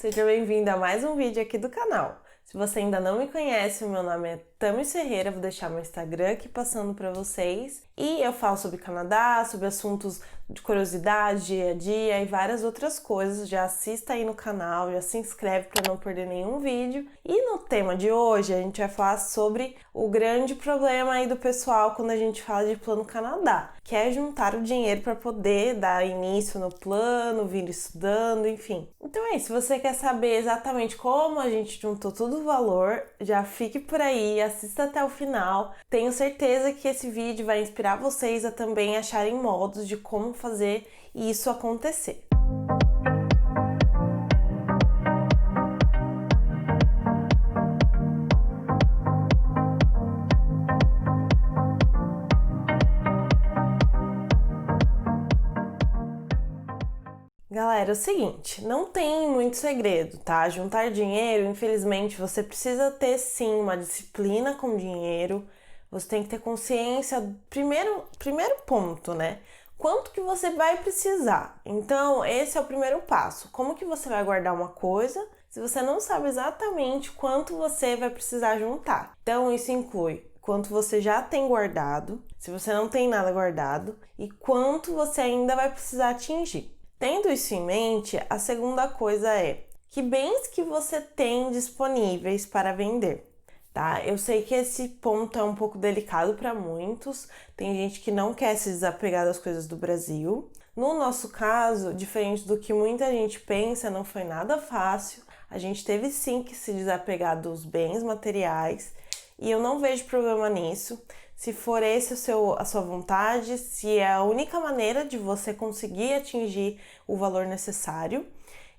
Seja bem-vindo a mais um vídeo aqui do canal. Se você ainda não me conhece, o meu nome é Tamis Ferreira, vou deixar meu Instagram aqui passando para vocês. E eu falo sobre Canadá, sobre assuntos de curiosidade, dia a dia e várias outras coisas. Já assista aí no canal, já se inscreve para não perder nenhum vídeo. E no tema de hoje a gente vai falar sobre o grande problema aí do pessoal quando a gente fala de Plano Canadá, que é juntar o dinheiro para poder dar início no plano, vir estudando, enfim. Então é isso, se você quer saber exatamente como a gente juntou todo o valor, já fique por aí, assista até o final. Tenho certeza que esse vídeo vai inspirar vocês a também acharem modos de como fazer isso acontecer. Galera, é o seguinte, não tem muito segredo, tá? Juntar dinheiro, infelizmente, você precisa ter sim uma disciplina com dinheiro. Você tem que ter consciência, primeiro ponto, né? Quanto que você vai precisar? Então, esse é o primeiro passo. Como que você vai guardar uma coisa se você não sabe exatamente quanto você vai precisar juntar? Então, isso inclui quanto você já tem guardado, se você não tem nada guardado, e quanto você ainda vai precisar atingir. Tendo isso em mente, a segunda coisa é que bens que você tem disponíveis para vender, tá? Eu sei que esse ponto é um pouco delicado para muitos, tem gente que não quer se desapegar das coisas do Brasil. No nosso caso, diferente do que muita gente pensa, não foi nada fácil. A gente teve sim que se desapegar dos bens materiais e eu não vejo problema nisso. Se for esse a sua vontade, se é a única maneira de você conseguir atingir o valor necessário.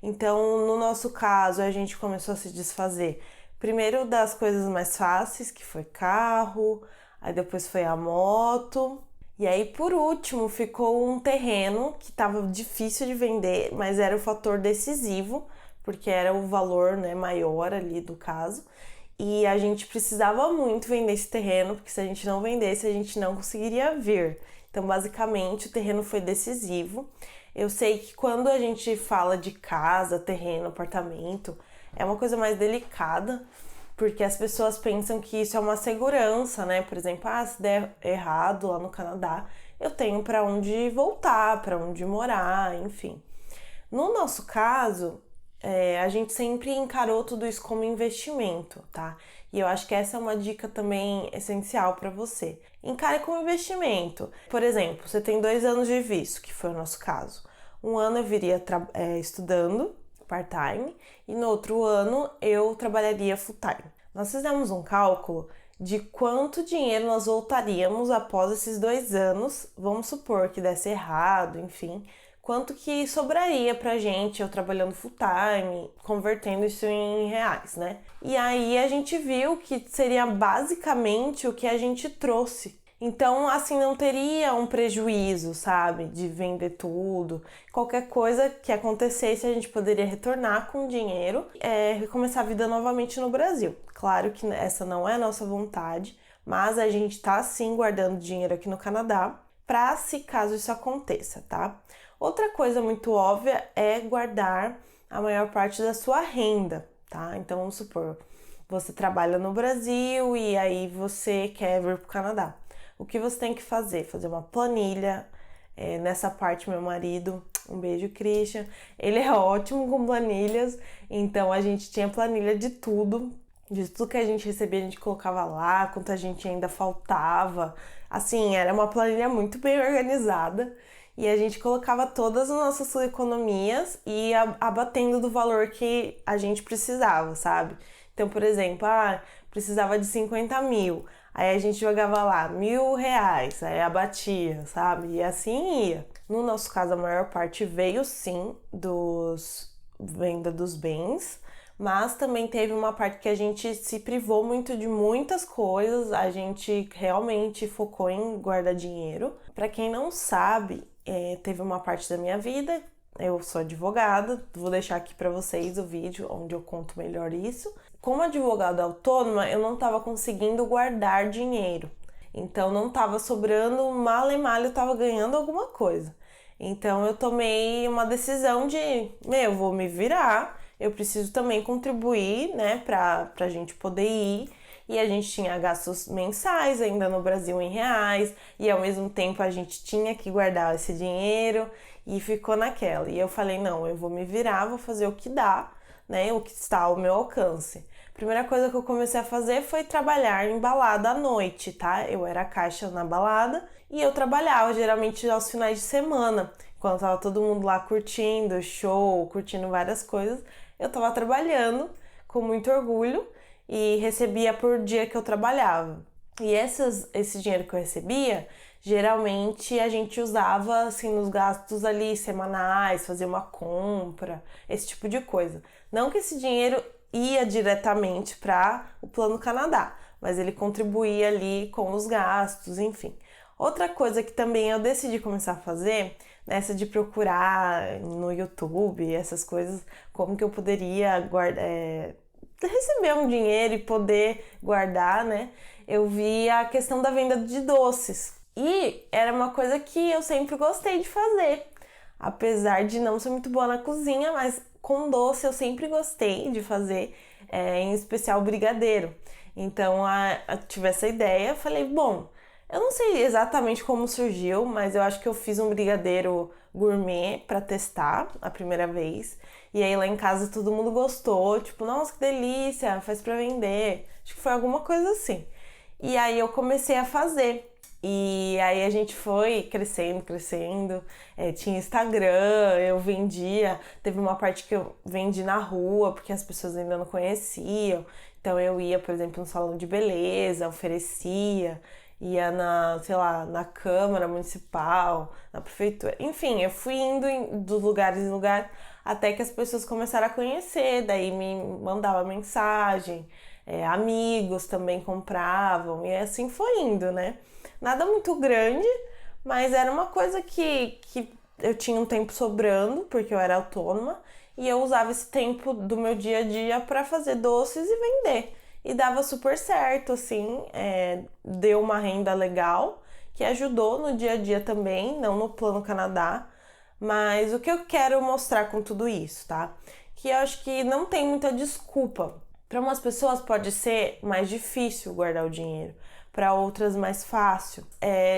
Então, no nosso caso, a gente começou a se desfazer primeiro das coisas mais fáceis, que foi carro, aí depois foi a moto. E aí, por último, ficou um terreno que estava difícil de vender, mas era o fator decisivo, porque era o valor, né, maior ali do caso. E a gente precisava muito vender esse terreno, porque se a gente não vendesse, a gente não conseguiria vir. Então, basicamente, o terreno foi decisivo. Eu sei que quando a gente fala de casa, terreno, apartamento, é uma coisa mais delicada, porque as pessoas pensam que isso é uma segurança, né? Por exemplo, se der errado lá no Canadá, eu tenho para onde voltar, para onde morar, enfim. No nosso caso, a gente sempre encarou tudo isso como investimento, tá? E eu acho que essa é uma dica também essencial para você. Encare como investimento. Por exemplo, você tem 2 anos de visto, que foi o nosso caso. Um ano eu viria estudando part-time e no outro ano eu trabalharia full-time. Nós fizemos um cálculo de quanto dinheiro nós voltaríamos após esses 2 anos. Vamos supor que desse errado, enfim, quanto que sobraria pra gente eu trabalhando full time, convertendo isso em reais, né? E aí a gente viu que seria basicamente o que a gente trouxe. Então, assim, não teria um prejuízo, sabe? De vender tudo. Qualquer coisa que acontecesse, a gente poderia retornar com dinheiro e recomeçar a vida novamente no Brasil. Claro que essa não é a nossa vontade, mas a gente tá, sim, guardando dinheiro aqui no Canadá para se caso isso aconteça, tá? Outra coisa muito óbvia é guardar a maior parte da sua renda, tá? Então, vamos supor, você trabalha no Brasil e aí você quer vir para o Canadá. O que você tem que fazer? Fazer uma planilha. Nessa parte, meu marido, um beijo, Christian, ele é ótimo com planilhas, então a gente tinha planilha de tudo que a gente recebia, a gente colocava lá, quanto a gente ainda faltava. Assim, era uma planilha muito bem organizada e a gente colocava todas as nossas economias e ia abatendo do valor que a gente precisava, sabe? Então, por exemplo, precisava de 50 mil, aí a gente jogava lá R$1.000, aí abatia, sabe? E assim ia. No nosso caso, a maior parte veio sim venda dos bens, mas também teve uma parte que a gente se privou muito de muitas coisas, a gente realmente focou em guardar dinheiro. Para quem não sabe, teve uma parte da minha vida, eu sou advogada, vou deixar aqui para vocês o vídeo onde eu conto melhor isso. Como advogada autônoma, eu não estava conseguindo guardar dinheiro, então não estava sobrando, mal e mal eu estava ganhando alguma coisa. Então eu tomei uma decisão de, vou me virar, eu preciso também contribuir, né, pra gente poder ir. E a gente tinha gastos mensais ainda no Brasil em reais, e ao mesmo tempo a gente tinha que guardar esse dinheiro e ficou naquela. E eu falei, não, eu vou me virar, vou fazer o que dá, né, o que está ao meu alcance. Primeira coisa que eu comecei a fazer foi trabalhar em balada à noite, tá? Eu era caixa na balada e eu trabalhava geralmente aos finais de semana. Quando tava todo mundo lá curtindo show, curtindo várias coisas, eu tava trabalhando com muito orgulho e recebia por dia que eu trabalhava. E esse dinheiro que eu recebia, geralmente a gente usava assim nos gastos ali semanais, fazer uma compra, esse tipo de coisa. Não que esse dinheiro ia diretamente para o Plano Canadá, mas ele contribuía ali com os gastos, enfim. Outra coisa que também eu decidi começar a fazer, nessa de procurar no YouTube, essas coisas, como que eu poderia receber um dinheiro e poder guardar, né? Eu vi a questão da venda de doces. E era uma coisa que eu sempre gostei de fazer. Apesar de não ser muito boa na cozinha, mas com doce eu sempre gostei de fazer, em especial brigadeiro. Então eu tive essa ideia, falei, bom, eu não sei exatamente como surgiu, mas eu acho que eu fiz um brigadeiro gourmet para testar a primeira vez. E aí lá em casa todo mundo gostou, tipo, nossa, que delícia, faz para vender. Acho que foi alguma coisa assim. E aí eu comecei a fazer. E aí a gente foi crescendo, tinha Instagram, eu vendia, teve uma parte que eu vendi na rua, porque as pessoas ainda não conheciam, então eu ia, por exemplo, no salão de beleza, oferecia, ia sei lá, na Câmara Municipal, na Prefeitura, enfim, eu fui indo dos lugares em lugar, até que as pessoas começaram a conhecer, daí me mandava mensagem, amigos também compravam, e assim foi indo, né? Nada muito grande, mas era uma coisa que eu tinha um tempo sobrando, porque eu era autônoma, e eu usava esse tempo do meu dia a dia para fazer doces e vender. E dava super certo, assim, deu uma renda legal, que ajudou no dia a dia também, não no Plano Canadá. Mas o que eu quero mostrar com tudo isso, tá? Que eu acho que não tem muita desculpa. Para umas pessoas pode ser mais difícil guardar o dinheiro, para outras mais fácil.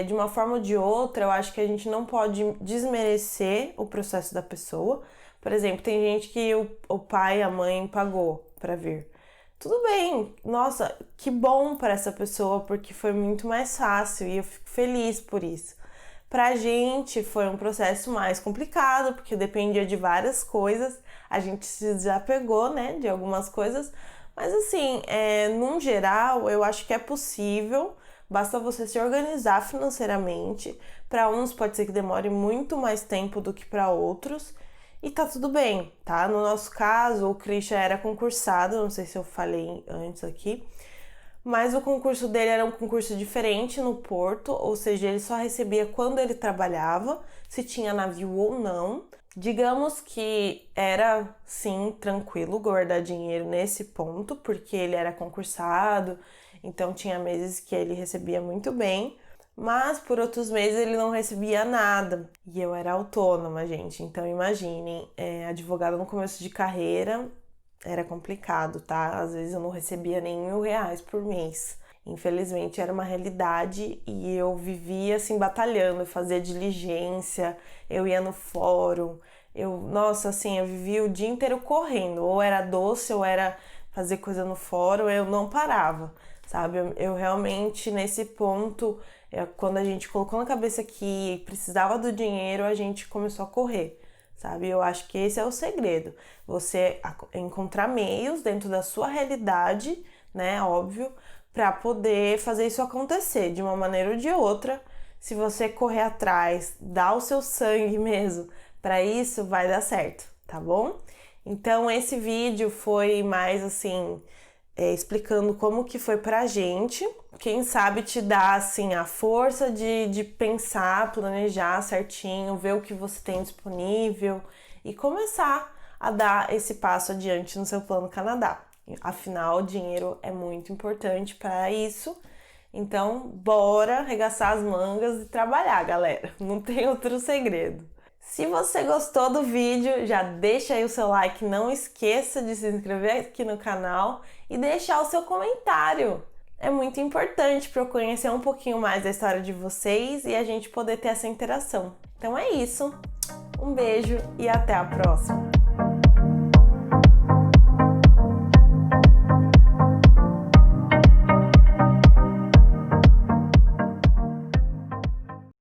De uma forma ou de outra, eu acho que a gente não pode desmerecer o processo da pessoa. Por exemplo, tem gente que o pai, a mãe pagou para vir. Tudo bem, nossa, que bom para essa pessoa, porque foi muito mais fácil e eu fico feliz por isso. Pra gente foi um processo mais complicado, porque dependia de várias coisas, a gente se desapegou, né, de algumas coisas, mas assim, num geral, eu acho que é possível, basta você se organizar financeiramente. Para uns pode ser que demore muito mais tempo do que para outros, e tá tudo bem, tá? No nosso caso, o Christian era concursado, não sei se eu falei antes aqui, mas o concurso dele era um concurso diferente no porto, ou seja, ele só recebia quando ele trabalhava, se tinha navio ou não. Digamos que era, sim, tranquilo guardar dinheiro nesse ponto, porque ele era concursado, então tinha meses que ele recebia muito bem, mas por outros meses ele não recebia nada. E eu era autônoma, gente, então imaginem, advogado no começo de carreira era complicado, tá? Às vezes eu não recebia nem R$ 1.000 por mês. Infelizmente era uma realidade e eu vivia assim batalhando, fazia diligência, eu ia no fórum, nossa, assim, eu vivia o dia inteiro correndo, ou era doce ou era fazer coisa no fórum, eu não parava, sabe? Eu realmente nesse ponto, quando a gente colocou na cabeça que precisava do dinheiro, a gente começou a correr. Sabe? Eu acho que esse é o segredo. Você encontrar meios dentro da sua realidade, né? Óbvio, para poder fazer isso acontecer de uma maneira ou de outra. Se você correr atrás, dar o seu sangue mesmo para isso, vai dar certo, tá bom? Então esse vídeo foi mais assim, explicando como que foi pra gente. Quem sabe te dá assim a força de pensar, planejar certinho, ver o que você tem disponível e começar a dar esse passo adiante no seu Plano Canadá. Afinal, o dinheiro é muito importante para isso. Então, bora arregaçar as mangas e trabalhar, galera. Não tem outro segredo. Se você gostou do vídeo, já deixa aí o seu like, não esqueça de se inscrever aqui no canal e deixar o seu comentário. É muito importante para eu conhecer um pouquinho mais da história de vocês e a gente poder ter essa interação. Então é isso. Um beijo e até a próxima!